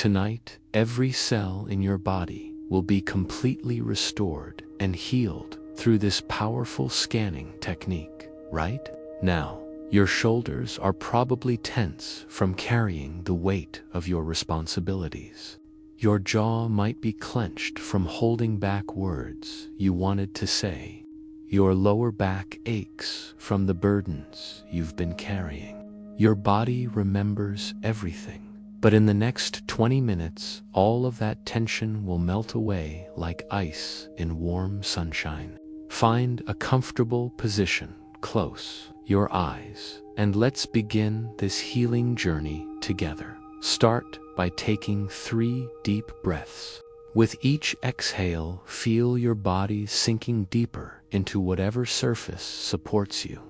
Tonight, every cell in your body will be completely restored and healed through this powerful scanning technique, right? Now, your shoulders are probably tense from carrying the weight of your responsibilities. Your jaw might be clenched from holding back words you wanted to say. Your lower back aches from the burdens you've been carrying. Your body remembers everything. But in the next 20 minutes, all of that tension will melt away like ice in warm sunshine. Find a comfortable position, close your eyes, and let's begin this healing journey together. Start by taking 3 deep breaths. With each exhale, feel your body sinking deeper into whatever surface supports you.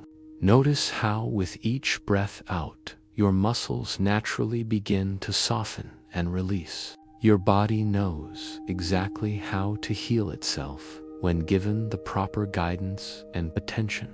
Notice how with each breath out, your muscles naturally begin to soften and release. Your body knows exactly how to heal itself when given the proper guidance and attention.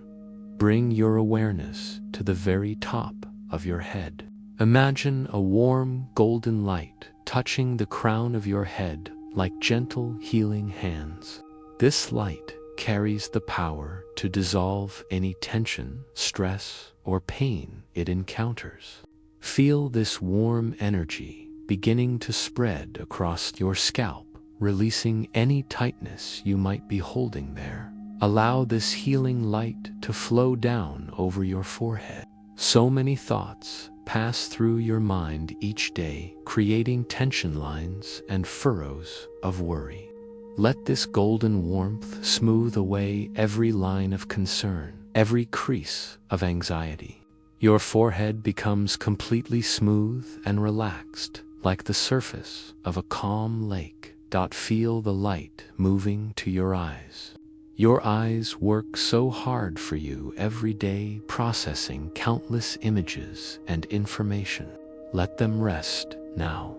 Bring your awareness to the very top of your head. Imagine a warm golden light touching the crown of your head like gentle healing hands. This light carries the power to dissolve any tension, stress, or pain it encounters. Feel this warm energy beginning to spread across your scalp, releasing any tightness you might be holding there. Allow this healing light to flow down over your forehead. So many thoughts pass through your mind each day, creating tension lines and furrows of worry. Let this golden warmth smooth away every line of concern, every crease of anxiety. Your forehead becomes completely smooth and relaxed, like the surface of a calm lake. Feel the light moving to your eyes. Your eyes work so hard for you every day, processing countless images and information. Let them rest now.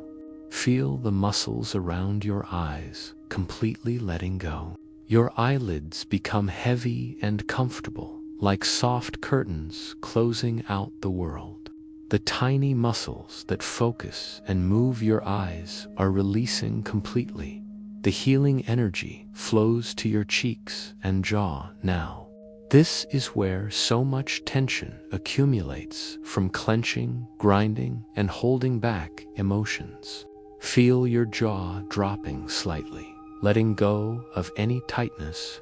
Feel the muscles around your eyes completely letting go. Your eyelids become heavy and comfortable, like soft curtains closing out the world. The tiny muscles that focus and move your eyes are releasing completely. The healing energy flows to your cheeks and jaw now. This is where so much tension accumulates from clenching, grinding, and holding back emotions. Feel your jaw dropping slightly, letting go of any tightness.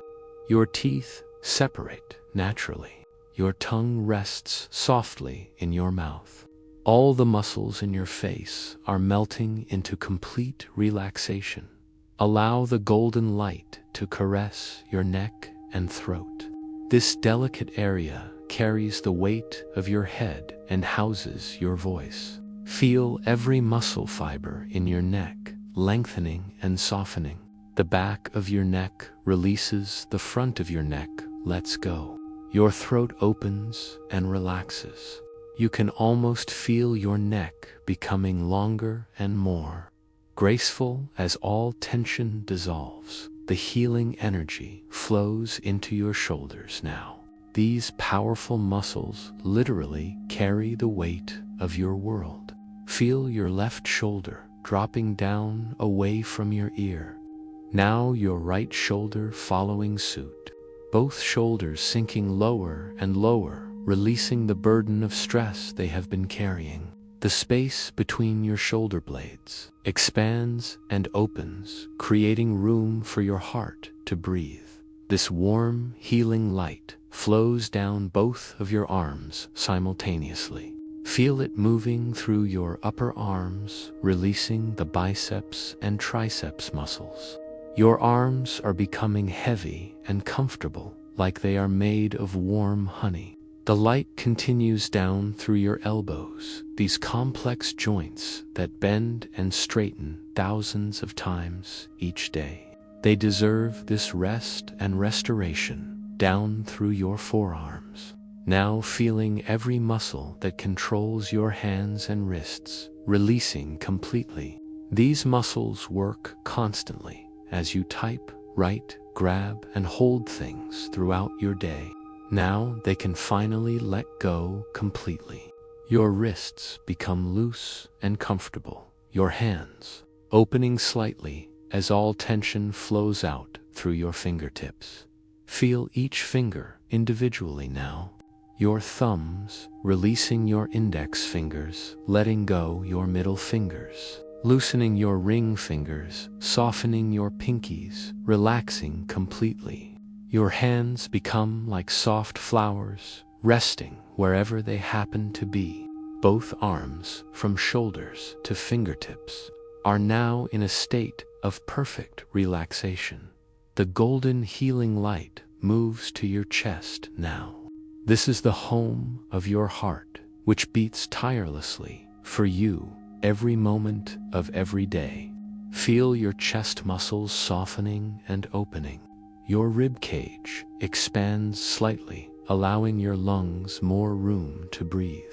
Your teeth separate naturally. Your tongue rests softly in your mouth. All the muscles in your face are melting into complete relaxation. Allow the golden light to caress your neck and throat. This delicate area carries the weight of your head and houses your voice. Feel every muscle fiber in your neck lengthening and softening. The back of your neck releases, the front of your neck lets go. Your throat opens and relaxes. You can almost feel your neck becoming longer and more graceful as all tension dissolves. The healing energy flows into your shoulders now. These powerful muscles literally carry the weight of your world. Feel your left shoulder dropping down away from your ear. Now your right shoulder following suit. Both shoulders sinking lower and lower, releasing the burden of stress they have been carrying. The space between your shoulder blades expands and opens, creating room for your heart to breathe. This warm, healing light flows down both of your arms simultaneously. Feel it moving through your upper arms, releasing the biceps and triceps muscles. Your arms are becoming heavy and comfortable, like they are made of warm honey. The light continues down through your elbows, these complex joints that bend and straighten thousands of times each day. They deserve this rest and restoration down through your forearms. Now feeling every muscle that controls your hands and wrists, releasing completely. These muscles work constantly as you type, write, grab, and hold things throughout your day. Now they can finally let go completely. Your wrists become loose and comfortable, your hands, opening slightly as all tension flows out through your fingertips. Feel each finger individually now. Your thumbs, releasing your index fingers, letting go your middle fingers, loosening your ring fingers, softening your pinkies, relaxing completely. Your hands become like soft flowers, resting wherever they happen to be. Both arms, from shoulders to fingertips, are now in a state of perfect relaxation. The golden healing light moves to your chest now. This is the home of your heart, which beats tirelessly for you every moment of every day. Feel your chest muscles softening and opening. Your rib cage expands slightly, allowing your lungs more room to breathe.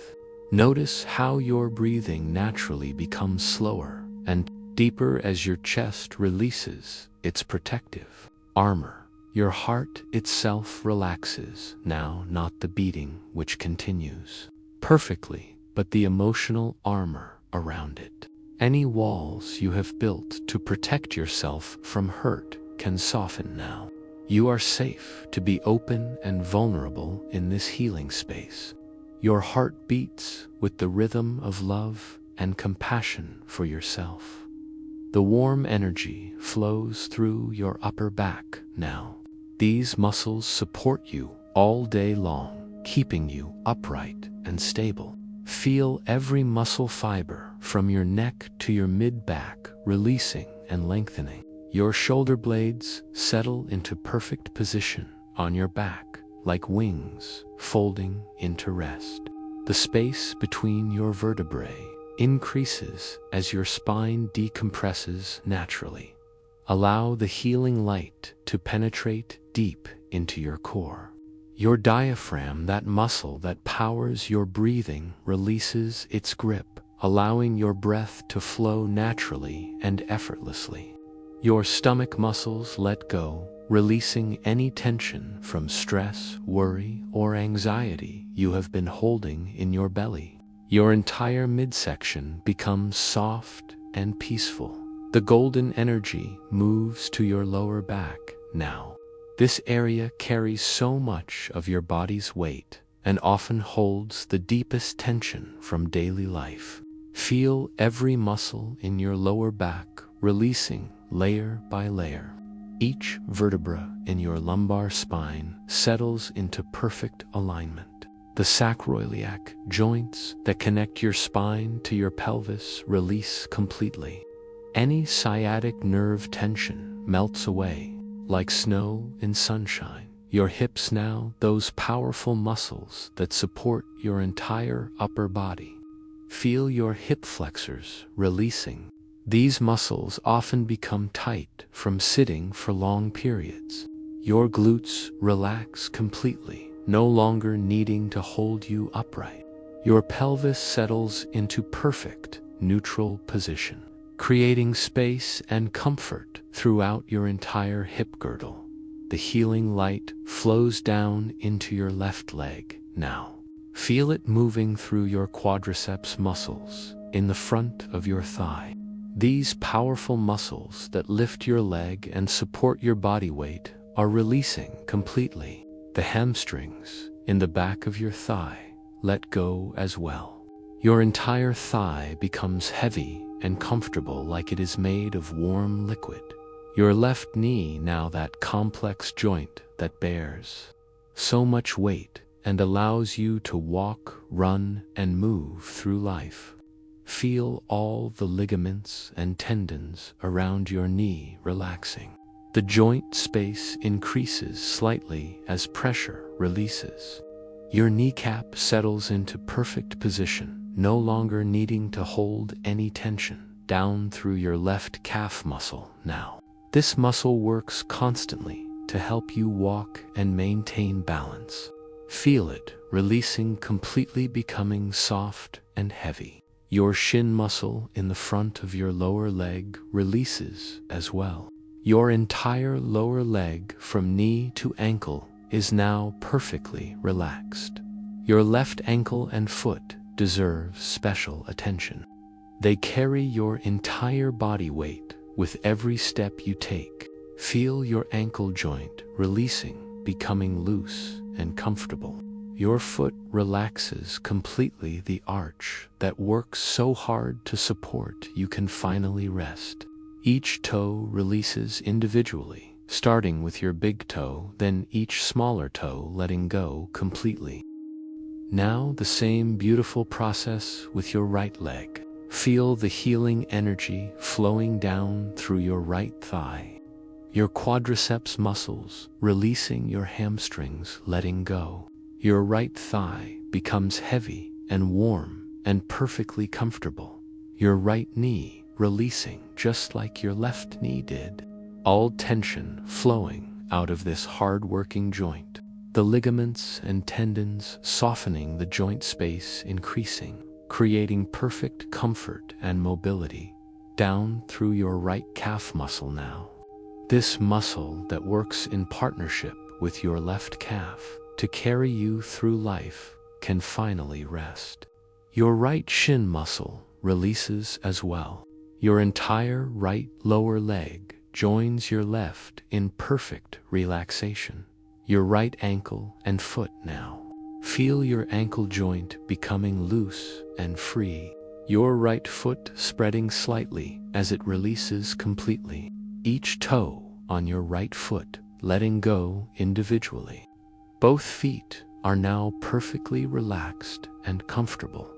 Notice how your breathing naturally becomes slower and deeper as your chest releases its protective armor. Your heart itself relaxes now, not the beating which continues perfectly, but the emotional armor around it. Any walls you have built to protect yourself from hurt can soften now. You are safe to be open and vulnerable in this healing space. Your heart beats with the rhythm of love and compassion for yourself. The warm energy flows through your upper back now. These muscles support you all day long, keeping you upright and stable. Feel every muscle fiber from your neck to your mid-back releasing and lengthening. Your shoulder blades settle into perfect position on your back, like wings folding into rest. The space between your vertebrae increases as your spine decompresses naturally. Allow the healing light to penetrate deep into your core. Your diaphragm, that muscle that powers your breathing, releases its grip, allowing your breath to flow naturally and effortlessly. Your stomach muscles let go, releasing any tension from stress, worry, or anxiety you have been holding in your belly. Your entire midsection becomes soft and peaceful. The golden energy moves to your lower back now. This area carries so much of your body's weight and often holds the deepest tension from daily life. Feel every muscle in your lower back releasing layer by layer. Each vertebra in your lumbar spine settles into perfect alignment. The sacroiliac joints that connect your spine to your pelvis release completely. Any sciatic nerve tension melts away like snow in sunshine. Your hips now, those powerful muscles that support your entire upper body. Feel your hip flexors releasing. These muscles often become tight from sitting for long periods. Your glutes relax completely, no longer needing to hold you upright. Your pelvis settles into perfect, neutral position, creating space and comfort throughout your entire hip girdle. The healing light flows down into your left leg now. Feel it moving through your quadriceps muscles in the front of your thigh. These powerful muscles that lift your leg and support your body weight are releasing completely. The hamstrings in the back of your thigh let go as well. Your entire thigh becomes heavy and comfortable, like it is made of warm liquid. Your left knee, now that complex joint that bears so much weight and allows you to walk, run, and move through life. Feel all the ligaments and tendons around your knee relaxing. The joint space increases slightly as pressure releases. Your kneecap settles into perfect position, no longer needing to hold any tension. Down through your left calf muscle now. This muscle works constantly to help you walk and maintain balance. Feel it releasing completely, becoming soft and heavy. Your shin muscle in the front of your lower leg releases as well. Your entire lower leg from knee to ankle is now perfectly relaxed. Your left ankle and foot deserve special attention. They carry your entire body weight with every step you take. Feel your ankle joint releasing, becoming loose and comfortable. Your foot relaxes completely, the arch that works so hard to support you can finally rest. Each toe releases individually, starting with your big toe, then each smaller toe letting go completely. Now the same beautiful process with your right leg. Feel the healing energy flowing down through your right thigh. Your quadriceps muscles releasing, your hamstrings letting go. Your right thigh becomes heavy and warm and perfectly comfortable. Your right knee releasing just like your left knee did. All tension flowing out of this hard-working joint. The ligaments and tendons softening, the joint space increasing, creating perfect comfort and mobility. Down through your right calf muscle now. This muscle that works in partnership with your left calf to carry you through life can finally rest. Your right shin muscle releases as well. Your entire right lower leg joins your left in perfect relaxation. Your right ankle and foot now. Feel your ankle joint becoming loose and free. Your right foot spreading slightly as it releases completely. Each toe on your right foot letting go individually. Both feet are now perfectly relaxed and comfortable.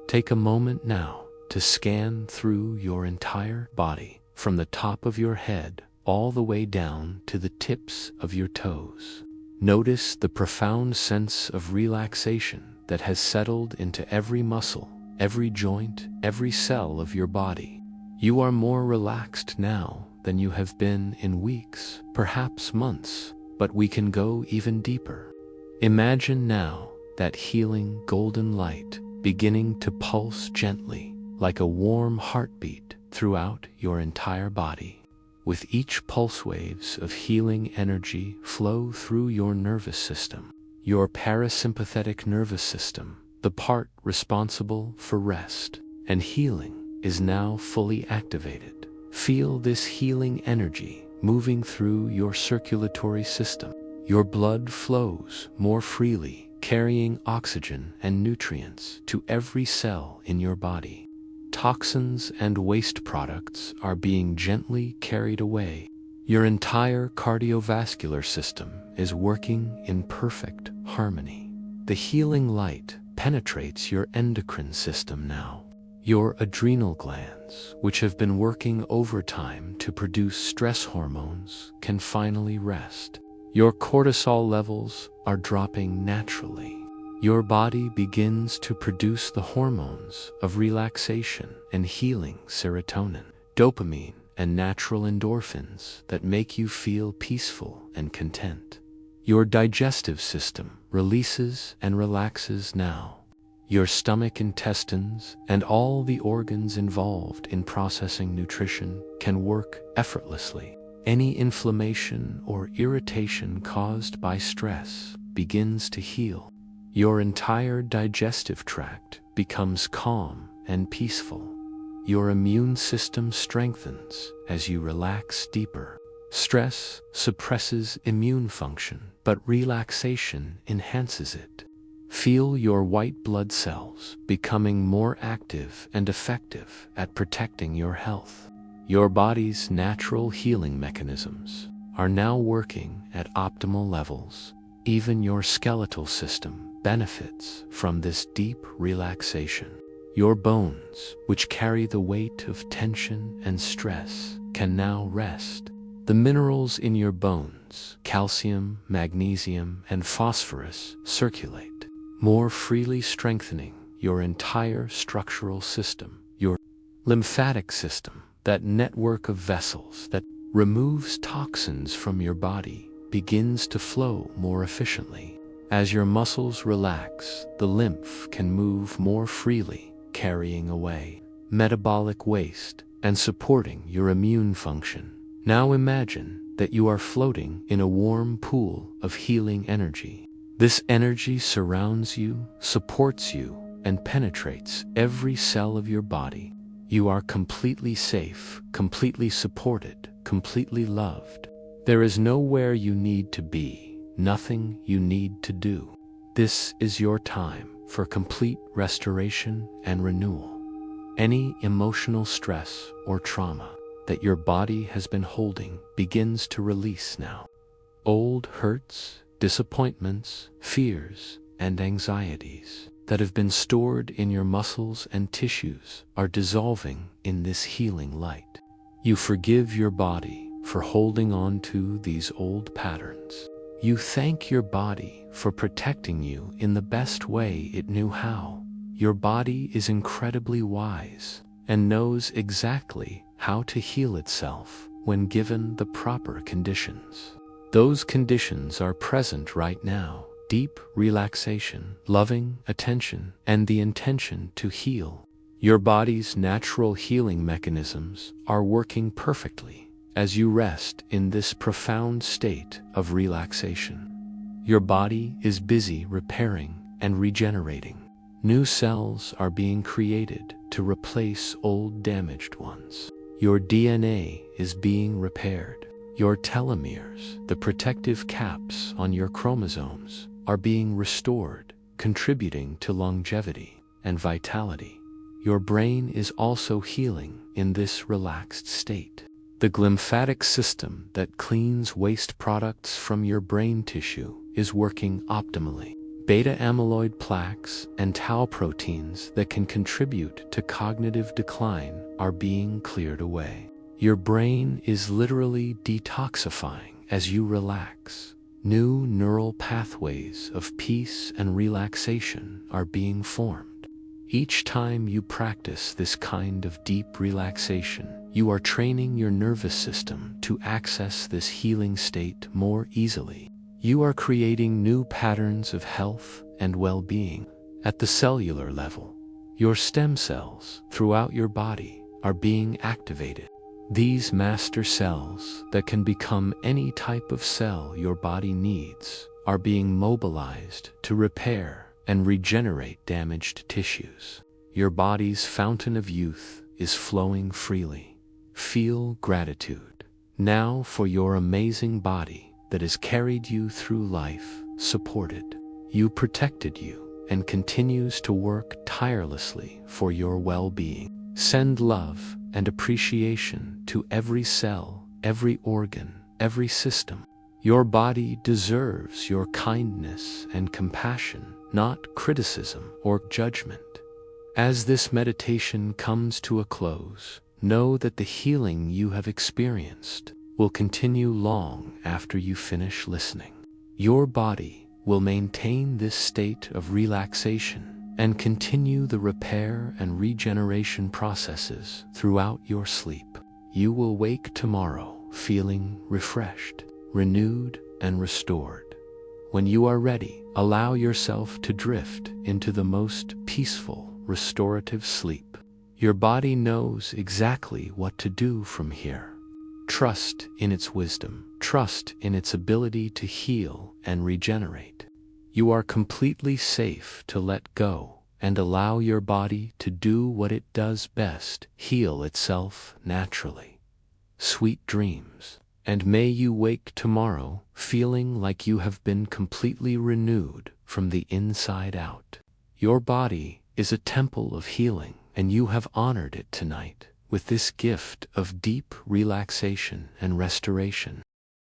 Take a moment now to scan through your entire body, from the top of your head all the way down to the tips of your toes. Notice the profound sense of relaxation that has settled into every muscle, every joint, every cell of your body. You are more relaxed now than you have been in weeks, perhaps months, but we can go even deeper. Imagine now that healing golden light beginning to pulse gently like a warm heartbeat throughout your entire body. With each pulse, waves of healing energy flow through your nervous system. Your parasympathetic nervous system, the part responsible for rest and healing, is now fully activated. Feel this healing energy moving through your circulatory system. Your blood flows more freely, carrying oxygen and nutrients to every cell in your body. Toxins and waste products are being gently carried away. Your entire cardiovascular system is working in perfect harmony. The healing light penetrates your endocrine system now. Your adrenal glands, which have been working overtime to produce stress hormones, can finally rest. Your cortisol levels are dropping naturally. Your body begins to produce the hormones of relaxation and healing, serotonin, dopamine, and natural endorphins that make you feel peaceful and content. Your digestive system releases and relaxes now. Your stomach, intestines, and all the organs involved in processing nutrition can work effortlessly. Any inflammation or irritation caused by stress begins to heal. Your entire digestive tract becomes calm and peaceful. Your immune system strengthens as you relax deeper. Stress suppresses immune function, but relaxation enhances it. Feel your white blood cells becoming more active and effective at protecting your health. Your body's natural healing mechanisms are now working at optimal levels. Even your skeletal system benefits from this deep relaxation. Your bones, which carry the weight of tension and stress, can now rest. The minerals in your bones, calcium, magnesium, and phosphorus, circulate more freely, strengthening your entire structural system. Your lymphatic system, that network of vessels that removes toxins from your body, begins to flow more efficiently. As your muscles relax, the lymph can move more freely, carrying away metabolic waste and supporting your immune function. Now imagine that you are floating in a warm pool of healing energy. This energy surrounds you, supports you, and penetrates every cell of your body. You are completely safe, completely supported, completely loved. There is nowhere you need to be, nothing you need to do. This is your time for complete restoration and renewal. Any emotional stress or trauma that your body has been holding begins to release now. Old hurts, disappointments, fears, and anxieties that have been stored in your muscles and tissues are dissolving in this healing light. You forgive your body for holding on to these old patterns. You thank your body for protecting you in the best way it knew how. Your body is incredibly wise and knows exactly how to heal itself when given the proper conditions. Those conditions are present right now: deep relaxation, loving attention, and the intention to heal. Your body's natural healing mechanisms are working perfectly as you rest in this profound state of relaxation. Your body is busy repairing and regenerating. New cells are being created to replace old damaged ones. Your DNA is being repaired. Your telomeres, the protective caps on your chromosomes, are being restored, contributing to longevity and vitality. Your brain is also healing in this relaxed state. The glymphatic system that cleans waste products from your brain tissue is working optimally. Beta amyloid plaques and tau proteins that can contribute to cognitive decline are being cleared away. Your brain is literally detoxifying as you relax. New neural pathways of peace and relaxation are being formed. Each time you practice this kind of deep relaxation, you are training your nervous system to access this healing state more easily. You are creating new patterns of health and well-being. At the cellular level, your stem cells throughout your body are being activated. These master cells that can become any type of cell your body needs are being mobilized to repair and regenerate damaged tissues. Your body's fountain of youth is flowing freely. Feel gratitude now for your amazing body that has carried you through life, supported you, protected you, and continues to work tirelessly for your well-being. Send love and appreciation to every cell, every organ, every system. Your body deserves your kindness and compassion, not criticism or judgment. As this meditation comes to a close, know that the healing you have experienced will continue long after you finish listening. Your body will maintain this state of relaxation and continue the repair and regeneration processes throughout your sleep. You will wake tomorrow feeling refreshed, renewed, and restored. When you are ready, allow yourself to drift into the most peaceful, restorative sleep. Your body knows exactly what to do from here. Trust in its wisdom. Trust in its ability to heal and regenerate. You are completely safe to let go and allow your body to do what it does best: heal itself naturally. Sweet dreams, and may you wake tomorrow feeling like you have been completely renewed from the inside out. Your body is a temple of healing, and you have honored it tonight with this gift of deep relaxation and restoration.